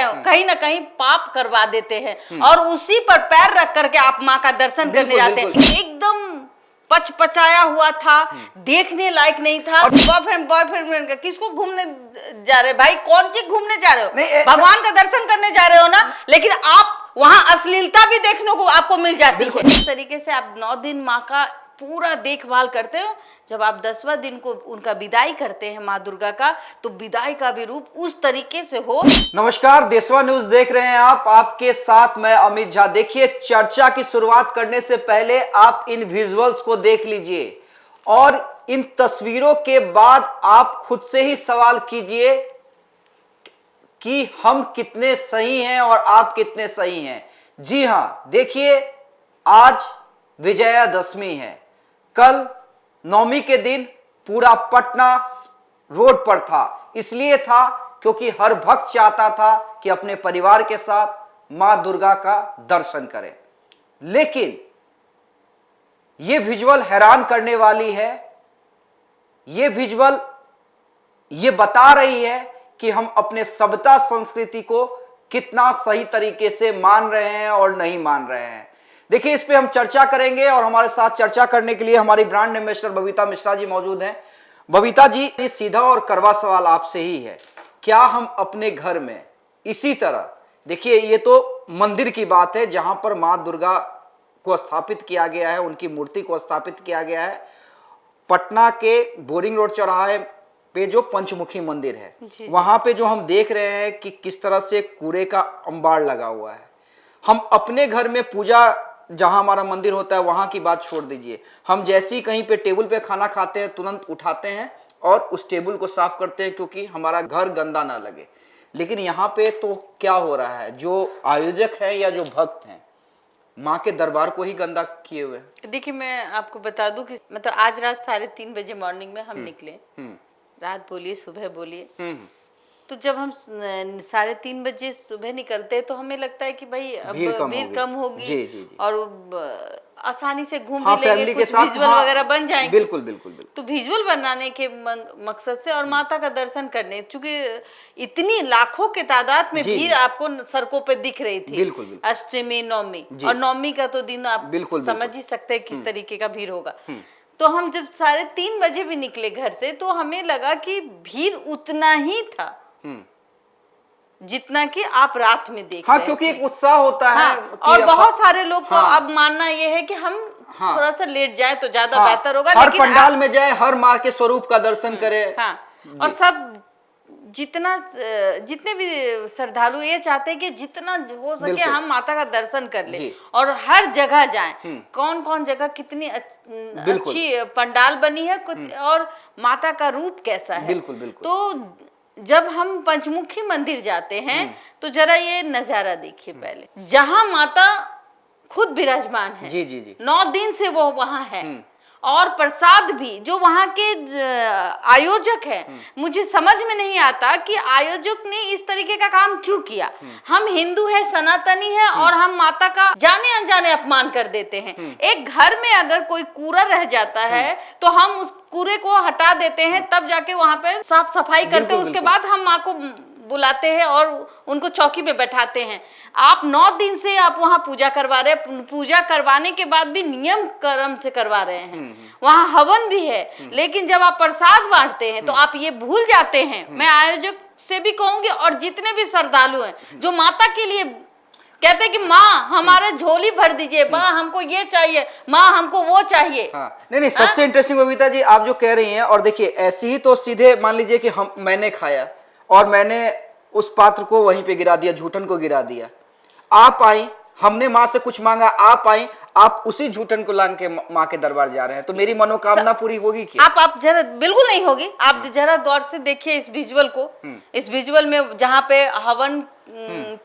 हैं कहीं ना कहीं पाप करवा देते हैं और उसी पर पैर रख करके आप माँ का दर्शन करने जाते हैं। एकदम पचपचाया हुआ था, देखने लायक नहीं था। और बॉयफ्रेंड किसको घूमने जा रहे भाई, कौन सी घूमने जा रहे हो? भगवान का दर्शन करने जा रहे हो ना, लेकिन आप वहां अश्लीलता भी देखने को आपको मिल जाती है। इस तरीके से आप 9 दिन माँ का पूरा देखभाल करते हो। जब आप 10वां दिन को उनका विदाई करते हैं माँ दुर्गा का, तो विदाई का भी रूप उस तरीके से हो। नमस्कार, देशवा न्यूज देख रहे हैं आप, आपके साथ मैं अमित झा। देखिए, चर्चा की शुरुआत करने से पहले आप इन विजुअल्स को देख लीजिए और इन तस्वीरों के बाद आप खुद से ही सवाल कीजिए कि हम कितने सही हैं और आप कितने सही हैं। जी हां, देखिए, आज विजयादशमी है। कल नवमी के दिन पूरा पटना रोड पर था। इसलिए था क्योंकि हर भक्त चाहता था कि अपने परिवार के साथ मां दुर्गा का दर्शन करें। लेकिन यह विजुअल हैरान करने वाली है। यह विजुअल ये बता रही है कि हम अपने सभ्यता संस्कृति को कितना सही तरीके से मान रहे हैं और नहीं मान रहे हैं। देखिए, इस पे हम चर्चा करेंगे और हमारे साथ चर्चा करने के लिए हमारी ब्रांड एम्बेसडर बबीता मिश्रा जी मौजूद हैं। बबीता जी, ये सीधा और कड़वा सवाल आपसे ही है, क्या हम अपने घर में इसी तरह, देखिए ये तो मंदिर की बात है जहां पर मां दुर्गा को स्थापित किया गया है, उनकी मूर्ति को स्थापित किया गया है, पटना के बोरिंग रोड चौराहे पे जो पंचमुखी मंदिर है, वहां पे जो हम देख रहे हैं कि किस तरह से कूड़े का अंबार लगा हुआ है। हम अपने घर में पूजा, जहां हमारा मंदिर होता है, वहां की बात छोड़ दीजिए, हम जैसे ही कहीं पे टेबल पे खाना खाते हैं तुरंत उठाते हैं और उस टेबल को साफ करते हैं क्योंकि हमारा घर गंदा ना लगे। लेकिन यहाँ पे तो क्या हो रहा है, जो आयोजक है या जो भक्त हैं माँ के दरबार को ही गंदा किए हुए। देखिए, मैं आपको बता दूं कि मतलब आज रात 3:30 बजे मॉर्निंग में हम निकले। रात बोलिए सुबह बोलिए, तो जब हम 3:30 बजे सुबह निकलते हैं तो हमें लगता है कि भाई अब भीड़ कम होगी। जी। और आसानी से घूम भी लेंगे, कुछ विजुअल वगैरह बन जाएंगे। बिल्कुल। तो विजुअल बनाने के मकसद से और माता का दर्शन करने, क्योंकि इतनी लाखों के तादाद में भीड़ आपको सड़कों पे दिख रही थी। बिल्कुल। अष्टमी, नवमी और नवमी का तो दिन आप समझ ही सकते हैं किस तरीके का भीड़ होगा। तो हम जब 3:30 बजे भी निकले घर से तो हमें लगा कि भीड़ उतना ही था जितना कि आप रात में देख रहे हैं। क्योंकि एक उत्साह होता है। और बहुत सारे लोग को अब मानना यह है कि हम थोड़ा सा लेट जाए तो ज्यादा बेहतर होगा। हर पंडाल में जाए, हर माँ के स्वरूप का दर्शन करे। और सब जितने भी श्रद्धालु ये चाहते हैं कि जितना हो सके हम माता का दर्शन कर ले और हर जगह जाएं। कौन कौन जगह कितनी अच्छी पंडाल बनी है और माता का रूप कैसा है। बिल्कुल। तो जब हम पंचमुखी मंदिर जाते हैं तो जरा ये नजारा देखिए पहले, जहां माता खुद विराजमान है। जी। 9 दिन से वो वहां है और प्रसाद भी जो वहां के आयोजक है, मुझे समझ में नहीं आता कि आयोजक ने इस तरीके का काम क्यों किया। हम हिंदू है, सनातनी है और हम माता का जाने अनजाने अपमान कर देते हैं। एक घर में अगर कोई कूड़ा रह जाता है तो हम उस कूड़े को हटा देते हैं, तब जाके वहां पे साफ सफाई करते हैं, उसके बाद हम माँ को बुलाते हैं और उनको चौकी पे बैठाते हैं। आप 9 दिन से आप वहां पूजा करवा रहे हैं, पूजा करवाने के बाद भी नियम कर्म से करवा रहे हैं। वहां हवन भी है, लेकिन जब आप प्रसाद बांटते हैं तो आप ये भूल जाते हैं। मैं आयोजक से भी कहूंगी और जितने भी श्रद्धालु हैं जो माता के लिए कहते हैं कि माँ हमारे झोली भर दीजिए, माँ हमको ये चाहिए, माँ हमको वो चाहिए। नहीं, सबसे इंटरेस्टिंग बबीता जी आप जो कह रही हैं, और देखिए ऐसे ही तो सीधे मान लीजिए कि मैंने खाया और मैंने उस पात्र को वहीं पे गिरा दिया, झूठन को गिरा दिया। आप आई, हमने माँ से कुछ मांगा, आप आई, आप उसी झूठन को लांग के माँ के दरबार जा रहे हैं, तो मेरी मनोकामना पूरी होगी क्या? आप जरा बिल्कुल नहीं होगी। आप जरा गौर से देखिए इस विजुअल को। इस विजुअल में जहाँ पे हवन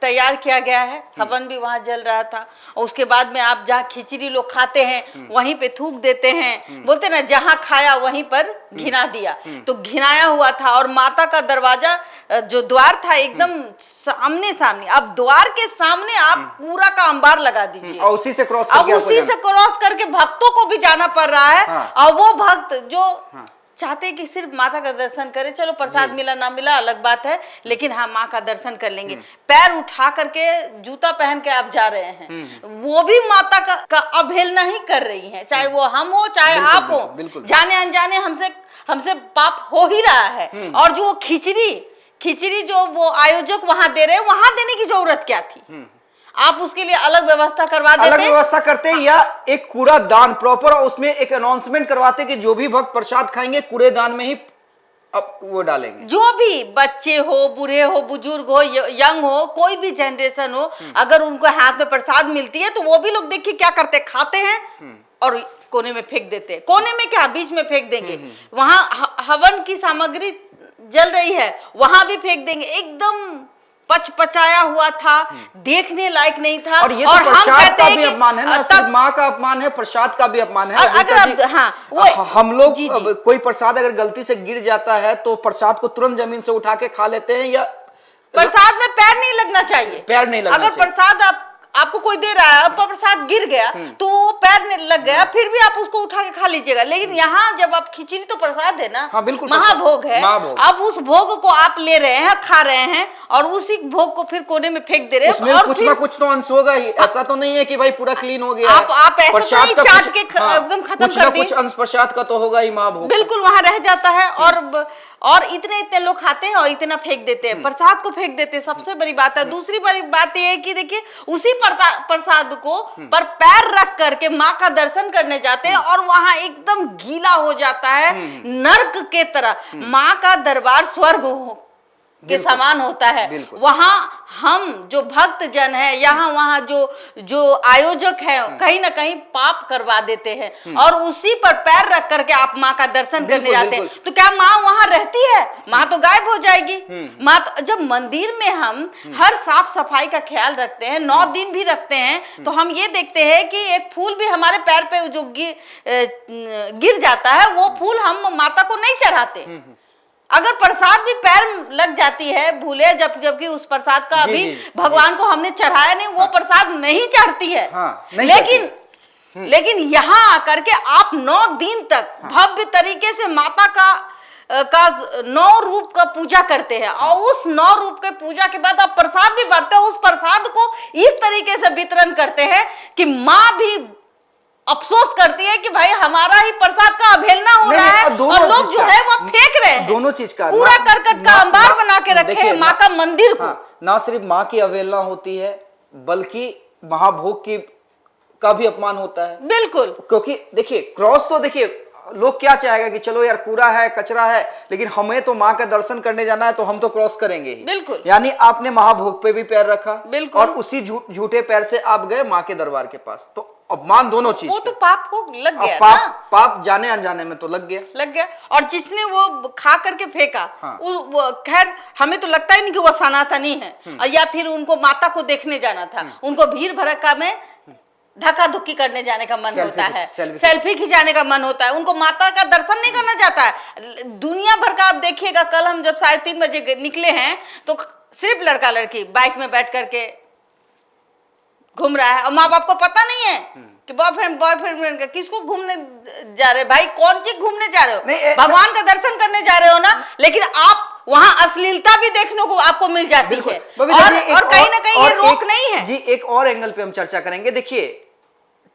तैयार किया गया है, हवन भी वहां जल रहा था। और उसके बाद में आप जहाँ खिचड़ी लोग खाते हैं वहीं पे थूक देते हैं, बोलते ना जहाँ खाया वहीं पर घिना दिया, तो घिनाया हुआ था। और माता का दरवाजा जो द्वार था एकदम सामने अब द्वार के सामने आप पूरा का अंबार लगा दीजिए और उसी से क्रॉस करके भक्तों को भी जाना पड़ रहा है। और वो भक्त जो चाहते हैं कि सिर्फ माता का दर्शन करें, चलो प्रसाद मिला ना मिला अलग बात है, लेकिन हाँ माँ का दर्शन कर लेंगे। पैर उठा करके जूता पहन के आप जा रहे हैं, वो भी माता का अवहेलना ही कर रही हैं, चाहे वो हम हो चाहे आप हो, जाने अनजाने हमसे पाप हो ही रहा है। और जो खिचड़ी जो वो आयोजक वहां दे रहे हैं, वहां देने की जरूरत क्या थी? आप उसके लिए अलग व्यवस्था करवा देते, अलग व्यवस्था करते या एक कूड़ादान प्रॉपर, उसमें एक अनाउंसमेंट करवाते कि जो भी भक्त प्रसाद खाएंगे कूड़ेदान में ही अब वो डालेंगे। जो भी बच्चे हो, बूढ़े हो, बुजुर्ग हो, यंग हो, कोई भी जनरेशन हो, अगर उनको हाथ में प्रसाद मिलती है तो वो भी लोग देखिए क्या करते, खाते हैं और कोने में फेंक देते। कोने में क्या, बीच में फेंक देंगे। वहां हवन की सामग्री जल रही है, वहां भी फेंक देंगे। एकदम पचाया हुआ था, देखने लायक नहीं था। और ये तो प्रसाद का भी अपमान है ना, सिर्फ माँ का अपमान है, प्रसाद का भी अपमान है। अगर हम लोग कोई प्रसाद अगर गलती से गिर जाता है तो प्रसाद को तुरंत जमीन से उठा के खा लेते हैं, या प्रसाद में पैर नहीं लगना चाहिए। पैर नहीं लगना चाहिए। अगर प्रसाद आपको कोई दे रहा है, प्रसाद गिर गया तो वो पैर में लग गया, फिर भी आप उसको उठा के खा लीजिएगा। लेकिन यहाँ जब आप खिचड़ी तो प्रसाद है ना, हाँ, बिल्कुल महाभोग है, अब उस भोग को आप ले रहे हैं, खा रहे हैं और उसी भोग को फिर कोने में फेंक दे रहे हैं। और कुछ ना कुछ तो अंश होगा ही, ऐसा तो नहीं है कि भाई पूरा क्लीन हो गया। आप ऐसे तो चाट के एकदम खत्म कर दिए, कुछ अंश प्रसाद का तो होगा ही महाभोग, बिल्कुल वहां रह जाता है। और इतने लोग खाते हैं और इतना फेंक देते हैं, प्रसाद को फेंक देते हैं, सबसे बड़ी बात है। दूसरी बड़ी बात यह है कि देखिए उसी प्रसाद को पर पैर रख करके माँ का दर्शन करने जाते हैं और वहां एकदम गीला हो जाता है, नर्क के तरह। माँ का दरबार स्वर्ग के समान होता है। वहां हम जो भक्त जन है, यहाँ वहां जो आयोजक है, कहीं ना कहीं पाप करवा देते हैं और उसी पर पैर रख करके आप माँ का दर्शन करने जाते हैं। तो क्या माँ वहां रहती है? माँ तो गायब हो जाएगी। माँ तो, जब मंदिर में हम हर साफ सफाई का ख्याल रखते हैं, 9 दिन भी रखते हैं, तो हम ये देखते हैं कि एक फूल भी हमारे पैर पे जो गिर जाता है, वो फूल हम माता को नहीं चढ़ाते। अगर प्रसाद भी पैर लग जाती है भूले, जबकि उस प्रसाद का अभी भगवान को हमने चढ़ाया नहीं, वो प्रसाद नहीं चढ़ती है। लेकिन यहाँ आकर के आप 9 दिन तक भव्य तरीके से माता का 9 रूप का पूजा करते हैं और उस 9 रूप के पूजा के बाद आप प्रसाद भी बांटते हैं। उस प्रसाद को इस तरीके से वितरण करते हैं कि माँ भी अफसोस करती है कि भाई हमारा ही प्रसाद का अवहेलना हो रहा है और लोग जो है वो फेंक रहे हैं। दोनों चीज का पूरा करकट का अंबार बना के रखे हैं माँ का मंदिर को। ना सिर्फ माँ की अवहेलना होती है, बल्कि महाभोग का भी अपमान होता है। बिल्कुल, क्योंकि देखिए क्रॉस तो देखिए लोग क्या चाहेगा कि चलो यार कूड़ा है, कचरा है, लेकिन हमें तो माँ का दर्शन करने जाना है तो हम तो क्रॉस करेंगे ही। बिल्कुल, यानी आपने महाभोग पे भी पैर रखा, बिल्कुल, और उसी झूठे पैर से आप गए माँ के दरबार के पास। तो अपमान दोनों चीज, वो तो पाप हो लग गया ना? पाप जाने अनजाने में तो लग गया। और जिसने वो खा करके फेंका, खैर हमें तो लगता ही नहीं कि वो सनातनी है, या फिर उनको माता को देखने जाना था। उनको भीड़ भड़का में धक्का धुक्की करने जाने का मन होता है, सेल्फी खिंचाने का मन होता है, उनको माता का दर्शन नहीं करना चाहता है। दुनिया भर का आप देखिएगा, कल हम जब 3:30 बजे निकले हैं तो सिर्फ लड़का लड़की बाइक में बैठ करके घूम रहा है और माँ बाप को पता नहीं है कि बॉयफ्रेंड किसको घूमने जा रहे, भाई कौन चीज घूमने जा रहे हो? भगवान का दर्शन करने जा रहे हो ना, लेकिन आप वहां अश्लीलता भी देखने को आपको मिल जाती है और कहीं ना कहीं ये रोक नहीं है। जी, एक और एंगल पे हम चर्चा करेंगे। देखिए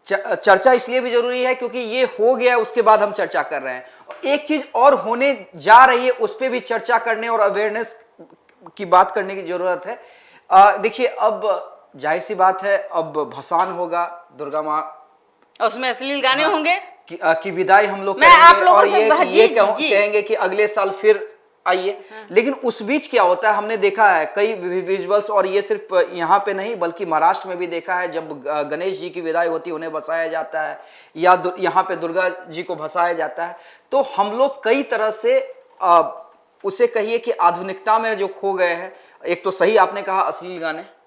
चर्चा इसलिए भी जरूरी है क्योंकि ये हो गया, उसके बाद हम चर्चा कर रहे हैं। एक चीज और होने जा रही है, उस पर भी चर्चा करने और अवेयरनेस की बात करने की जरूरत है। देखिए अब जाहिर सी बात है, अब भसान होगा दुर्गा माँ, उसमें अश्लील गाने होंगे की विदाई हम लोग और ये कहेंगे कि अगले साल फिर आइए। लेकिन उस बीच क्या होता है, हमने देखा है कई विजुअल्स, और ये सिर्फ यहाँ पे नहीं बल्कि महाराष्ट्र में भी देखा है, जब गणेश जी की विदाई होती है उन्हें भसाया जाता है, या यहाँ पे दुर्गा जी को भसाया जाता है। तो हम लोग कई तरह से उसे कहिए कि आधुनिकता में जो खो गए हैं। एक तो सही आपने कहा,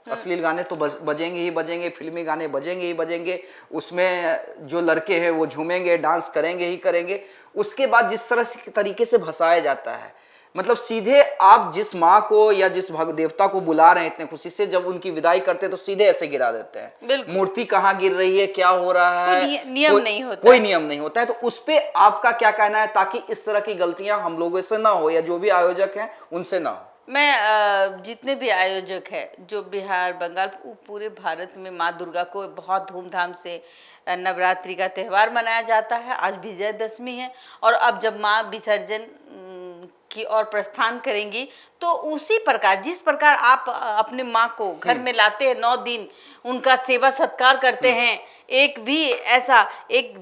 अश्लील गाने तो बजेंगे ही बजेंगे, फिल्मी गाने बजेंगे ही बजेंगे, उसमें जो लड़के हैं वो झूमेंगे, डांस करेंगे ही करेंगे। उसके बाद जिस तरह से तरीके से भसाया जाता है, मतलब सीधे आप जिस माँ को या जिस देवता को बुला रहे हैं इतने खुशी से, जब उनकी विदाई करते हैं तो सीधे ऐसे गिरा देते हैं। मूर्ति कहाँ गिर रही है, क्या हो रहा है, नियम नहीं होता, कोई नियम नहीं होता है। तो उस पे आपका क्या कहना है, ताकि इस तरह की गलतियां हम लोगों से ना हो या जो भी आयोजक हैं उनसे ना हो? मैं जितने भी आयोजक है, जो बिहार, बंगाल, पूरे भारत में माँ दुर्गा को बहुत धूमधाम से नवरात्रि का त्यौहार मनाया जाता है। आज विजयदशमी है और अब जब माँ विसर्जन की ओर प्रस्थान करेंगी तो उसी प्रकार, जिस प्रकार आप अपने माँ को घर में लाते हैं, 9 दिन उनका सेवा सत्कार करते हैं, एक भी ऐसा एक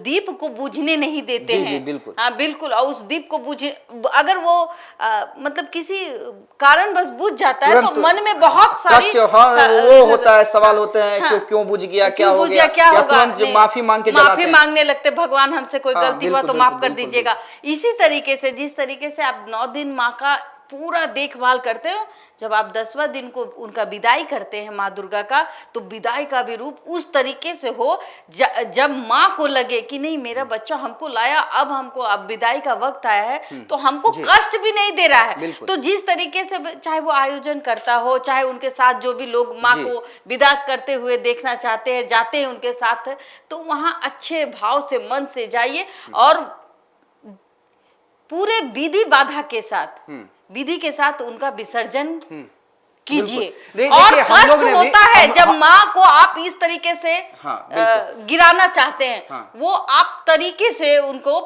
दीप को बुझने नहीं देते हैं। जी, बिल्कुल। हाँ बिल्कुल। और उस दीप को बुझ, अगर वो मतलब किसी कारणवश बुझ जाता है तो मन में बहुत सारी वो होता है, सवाल होते हैं, क्यों बुझ गया, क्या हो गया, क्या होगा, माफी मांग के जलाते हैं, माफी मांगने लगते, भगवान हमसे कोई गलती हुआ तो माफ कर दीजिएगा। इसी तरीके से, जिस तरीके से आप 9 दिन माँ का पूरा देखभाल करते हो, जब आप 10वां दिन को उनका विदाई करते हैं माँ दुर्गा का, तो विदाई का भी रूप उस तरीके से हो जब माँ को लगे कि नहीं, मेरा बच्चा हमको लाया, अब हमको अब विदाई का वक्त आया है तो हमको कष्ट भी नहीं दे रहा है। तो जिस तरीके से चाहे वो आयोजन करता हो, चाहे उनके साथ जो भी लोग माँ को विदा करते हुए देखना चाहते हैं, जाते हैं उनके साथ, तो वहाँ अच्छे भाव से, मन से जाइए और पूरे विधि बाधा के साथ, विधि के साथ उनका विसर्जन कीजिए। और कष्ट होता है जब माँ को आप इस तरीके से गिराना चाहते हैं, वो आप तरीके से उनको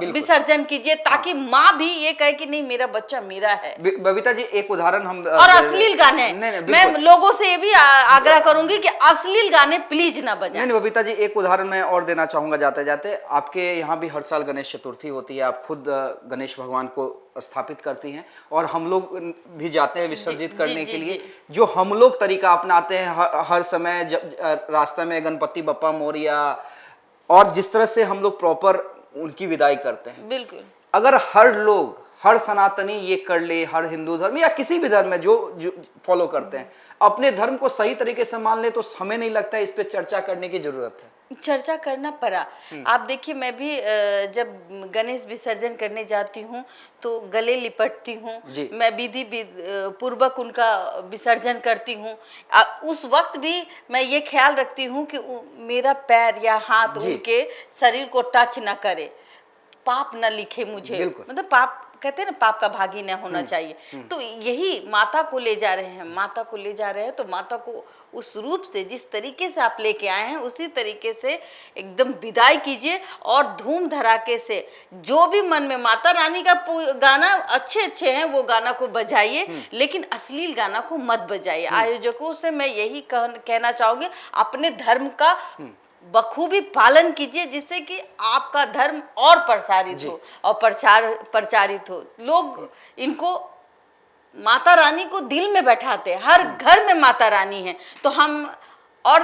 विसर्जन कीजिए, ताकि माँ भी ये कहे कि नहीं, मेरा बच्चा मेरा है। बबीता जी, एक उदाहरण हम और अश्लील गाने, मैं लोगों से ये भी आग्रह करूंगी कि अश्लील गाने प्लीज ना बजाएं। नहीं बबीता जी, एक उदाहरण मैं और देना चाहूंगा जाते जाते। आपके यहाँ भी हर साल गणेश चतुर्थी होती है, आप खुद गणेश भगवान को स्थापित करती हैं और हम लोग भी जाते हैं विसर्जित करने के लिए। जो हम लोग तरीका अपनाते हैं हर समय, जब रास्ते में गणपति बप्पा मोरिया, और जिस तरह से हम लोग प्रॉपर उनकी विदाई करते हैं, बिल्कुल अगर हर सनातनी ये कर ले, हर हिंदू धर्म या किसी भी धर्म में जो फॉलो करते हैं, अपने धर्म को सही तरीके से मान ले, तो हमें नहीं लगता है इस पे चर्चा करने की जरूरत है। चर्चा करना पड़ा। आप देखिए, मैं भी जब गणेश विसर्जन करने जाती हूँ तो गले लिपटती हूँ, मैं विधि पूर्वक उनका विसर्जन करती हूँ। उस वक्त भी मैं ये ख्याल रखती हूँ कि मेरा पैर या हाथ उनके शरीर को टच ना करे, पाप न लिखे मुझे, मतलब पाप कहते हैं ना, पाप का भागी न होना चाहिए। तो यही माता को ले जा रहे हैं, माता को ले जा रहे हैं, तो माता को उस रूप से, जिस तरीके से आप लेके आए हैं, उसी तरीके से एकदम विदाई कीजिए और धूम धड़ाके से जो भी मन में, माता रानी का गाना अच्छे हैं वो गाना को बजाइए, लेकिन अश्लील गाना को मत बजाइए। आयोजकों से मैं यही कहना चाहूंगी, अपने धर्म का बखूबी पालन कीजिए, जिससे कि आपका धर्म और प्रसारित हो और प्रचारित हो। लोग इनको माता रानी को दिल में बैठाते हैं, हर घर में माता रानी है, तो हम, और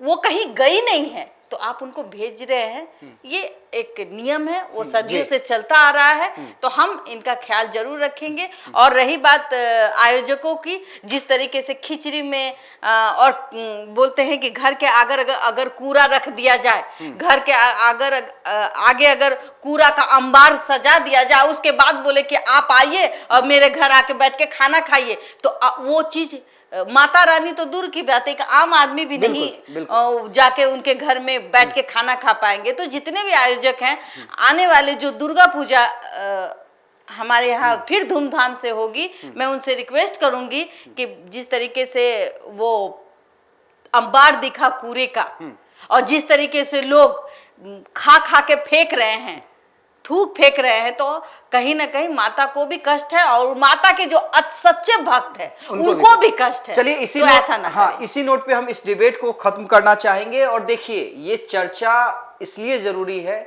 वो कहीं गई नहीं है तो आप उनको भेज रहे हैं, ये एक नियम है, वो सदियों से चलता आ रहा है, तो हम इनका ख्याल जरूर रखेंगे। और रही बात आयोजकों की, जिस तरीके से खिचड़ी में और बोलते हैं कि घर के अगर कूड़ा रख दिया जाए, घर के आगे अगर कूड़ा का अंबार सजा दिया जाए, उसके बाद बोले कि आप आइए और मेरे घर आके बैठ के खाना खाइए, तो वो चीज माता रानी तो दूर की बात है, एक आम आदमी भी नहीं जाके उनके घर में बैठ के खाना खा पाएंगे। तो जितने भी आयोजक हैं, आने वाले जो दुर्गा पूजा हमारे यहाँ फिर धूमधाम से होगी, मैं उनसे रिक्वेस्ट करूंगी कि जिस तरीके से वो अंबार दिखा कूड़े का, और जिस तरीके से लोग खा के फेंक रहे हैं, थूक फेंक रहे हैं, तो कहीं ना कहीं माता को भी कष्ट है और माता के जो सच्चे भक्त है उनको भी कष्ट है। चलिए इसी तो ऐसा ना इसी नोट पे हम इस डिबेट को खत्म करना चाहेंगे। और देखिए, ये चर्चा इसलिए जरूरी है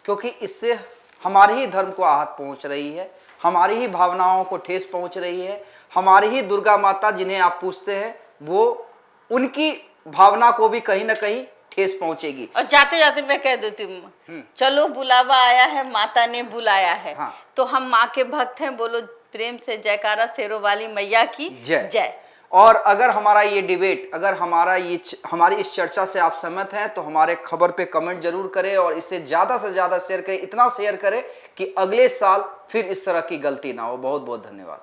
क्योंकि इससे हमारे ही धर्म को आहत पहुंच रही है, हमारी ही भावनाओं को ठेस पहुंच रही है, हमारी ही दुर्गा माता जिन्हें आप पूछते हैं, वो उनकी भावना को भी कहीं ना कहीं ठेस पहुंचेगी। और जाते जाते मैं कह देती हूँ, चलो बुलावा आया है, माता ने बुलाया है। तो हम माँ के भक्त हैं, बोलो प्रेम से जयकारा शेरों वाली मैया की जय। और अगर हमारा ये डिबेट, अगर हमारी इस चर्चा से आप सहमत हैं तो हमारे खबर पे कमेंट जरूर करें और इसे ज्यादा से ज्यादा शेयर करें, इतना शेयर करें कि अगले साल फिर इस तरह की गलती ना हो। बहुत बहुत धन्यवाद।